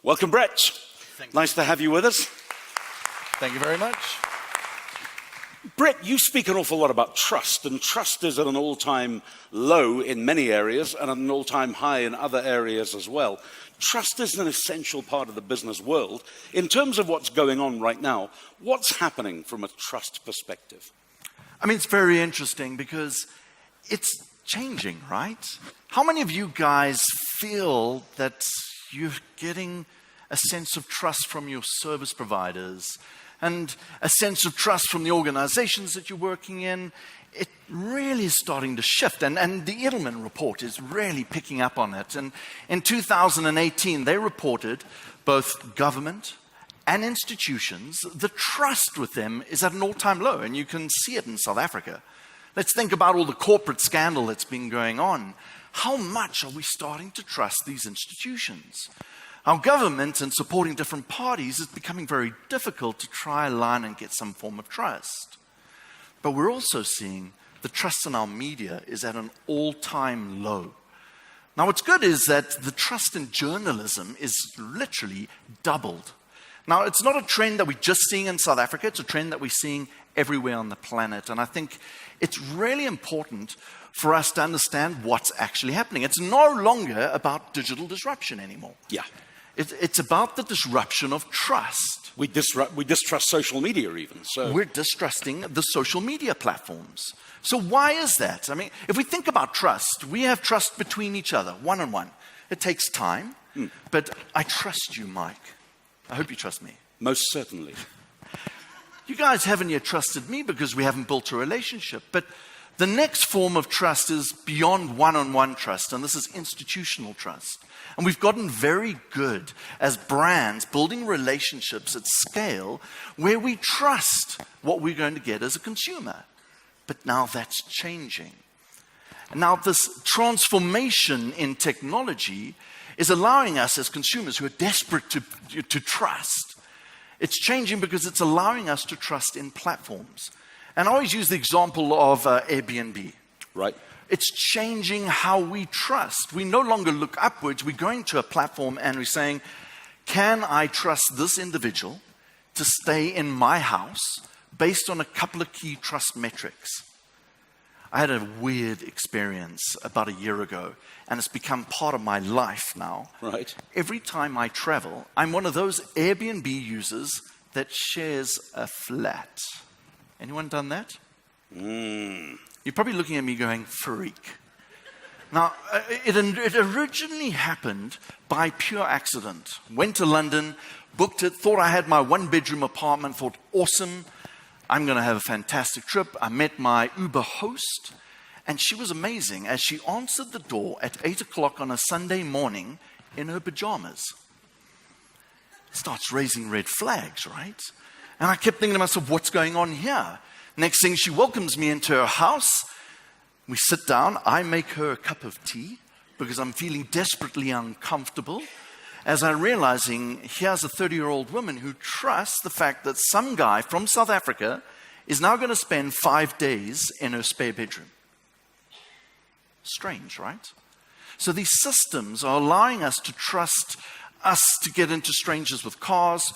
Welcome, Brett. Nice to have you with us. Thank you very much. Brett, you speak an awful lot about trust, and trust is at an all-time low in many areas and at an all-time high in other areas as well. Trust is an essential part of the business world. In terms of what's going on right now, what's happening from a trust perspective? I mean, it's very interesting because it's changing, right? How many of you guys feel that you're getting a sense of trust from your service providers and a sense of trust from the organizations that you're working in? It really is starting to shift, and the Edelman report is really picking up on it. And in 2018, they reported both government and institutions, the trust with them is at an all-time low, and you can see it in South Africa. Let's think about all the corporate scandal that's been going on. How much are we starting to trust these institutions? Our government and supporting different parties is becoming very difficult to try a line and get some form of trust. But we're also seeing the trust in our media is at an all-time low. Now, what's good is that the trust in journalism is literally doubled. Now, it's not a trend that we're just seeing in South Africa. It's a trend that we're seeing everywhere on the planet. And I think it's really important for us to understand what's actually happening. It's no longer about digital disruption anymore. Yeah. It's about the disruption of trust. We distrust social media even. So we're distrusting the social media platforms. So why is that? I mean, if we think about trust, we have trust between each other, one-on-one. It takes time, but I trust you, Mike. I hope you trust me. Most certainly. You guys haven't yet trusted me because we haven't built a relationship. But the next form of trust is beyond one-on-one trust, and this is institutional trust. And we've gotten very good as brands building relationships at scale where we trust what we're going to get as a consumer. But now that's changing. And now this transformation in technology is allowing us as consumers who are desperate to trust. It's changing because it's allowing us to trust in platforms. And I always use the example of Airbnb. Right. It's changing how we trust. We no longer look upwards. We're going to a platform and we're saying, can I trust this individual to stay in my house based on a couple of key trust metrics? I had a weird experience about a year ago, and it's become part of my life now. Right. Every time I travel, I'm one of those Airbnb users that shares a flat. Anyone done that? You're probably looking at me going, freak. Now, it originally happened by pure accident. Went to London, booked it, thought I had my one-bedroom apartment, thought, awesome, I'm going to have a fantastic trip. I met my Uber host, and she was amazing as she answered the door at 8 o'clock on a Sunday morning in her pajamas. Starts raising red flags, right? And I kept thinking to myself, what's going on here? Next thing, she welcomes me into her house. We sit down. I make her a cup of tea because I'm feeling desperately uncomfortable as I'm realizing here's a 30-year-old woman who trusts the fact that some guy from South Africa is now going to spend 5 days in her spare bedroom. Strange, right? So these systems are allowing us to trust us to get into strangers with cars,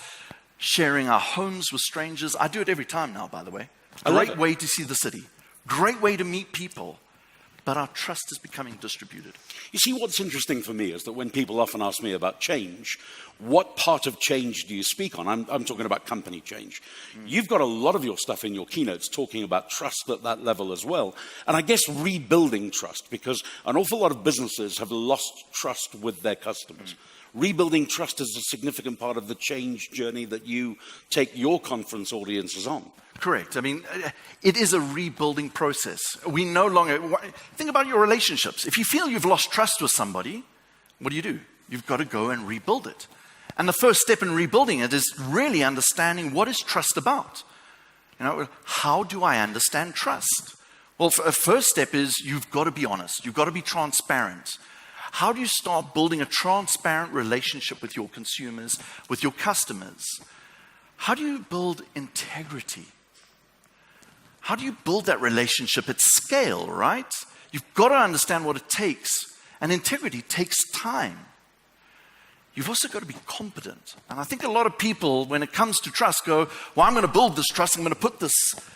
sharing our homes with strangers. I do it every time now, by the way. Great way to see the city. Great way to meet people. But our trust is becoming distributed. You see, what's interesting for me is that when people often ask me about change, what part of change do you speak on? I'm talking about company change. You've got a lot of your stuff in your keynotes talking about trust at that level as well. And I guess rebuilding trust, because an awful lot of businesses have lost trust with their customers. Rebuilding trust is a significant part of the change journey that you take your conference audiences on. Correct. I mean, it is a rebuilding process. We no longer, think about your relationships. If you feel you've lost trust with somebody, what do? You've got to go and rebuild it. And the first step in rebuilding it is really understanding what is trust about. You know, how do I understand trust? Well, a first step is you've got to be honest. You've got to be transparent. How do you start building a transparent relationship with your consumers, with your customers? How do you build integrity? How do you build that relationship at scale, right? You've got to understand what it takes. And integrity takes time. you've also got to be competent. And I think a lot of people, when it comes to trust, go, well, I'm going to build this trust. I'm going to put this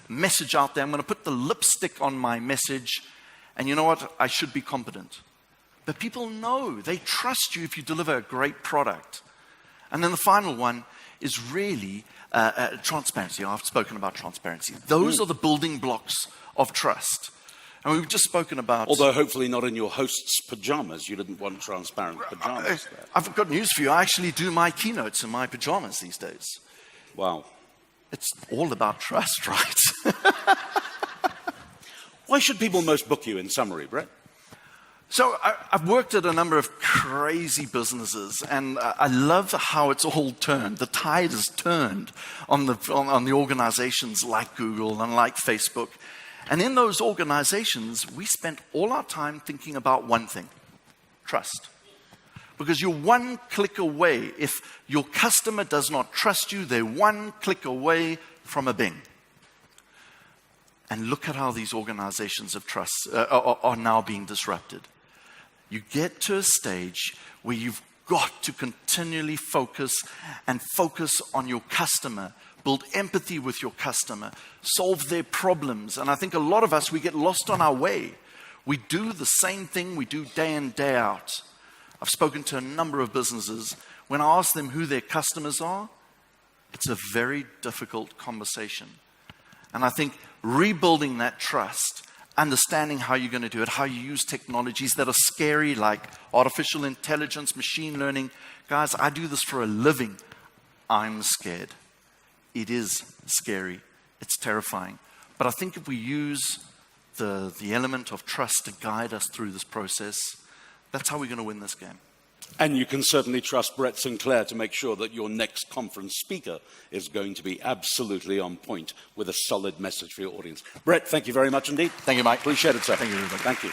message out there. I'm going to put the lipstick on my message. And you know what? I should be competent. But people know. They trust you if you deliver a great product. And then the final one is really transparency. I've spoken about transparency. Those are the building blocks of trust. And we've just spoken about... Although hopefully not in your host's pajamas. You didn't want transparent pajamas there. I've got news for you. I actually do my keynotes in my pajamas these days. Wow. It's all about trust, right? Why should people most book you in summary, Brett? So I've worked at a number of crazy businesses, and I love how it's all turned. The tide has turned on the organizations like Google and like Facebook. And in those organizations, we spent all our time thinking about one thing: trust. Because you're one click away. If your customer does not trust you, they're one click away from a Bing. And look at how these organizations of trust are now being disrupted. You get to a stage where you've got to continually focus on your customer, build empathy with your customer, solve their problems. And I think a lot of us, we get lost on our way. We do the same thing we do day in, day out. I've spoken to a number of businesses. When I ask them who their customers are, it's a very difficult conversation. And I think rebuilding that trust, understanding how you're going to do it, how you use technologies that are scary, like artificial intelligence, machine learning. Guys, I do this for a living. I'm scared. It is scary. It's terrifying. But I think if we use the element of trust to guide us through this process, that's how we're going to win this game. And you can certainly trust Brett St Clair to make sure that your next conference speaker is going to be absolutely on point with a solid message for your audience. Brett, thank you very much indeed. Thank you, Mike. Appreciate it, sir. Thank you, everybody. Thank you.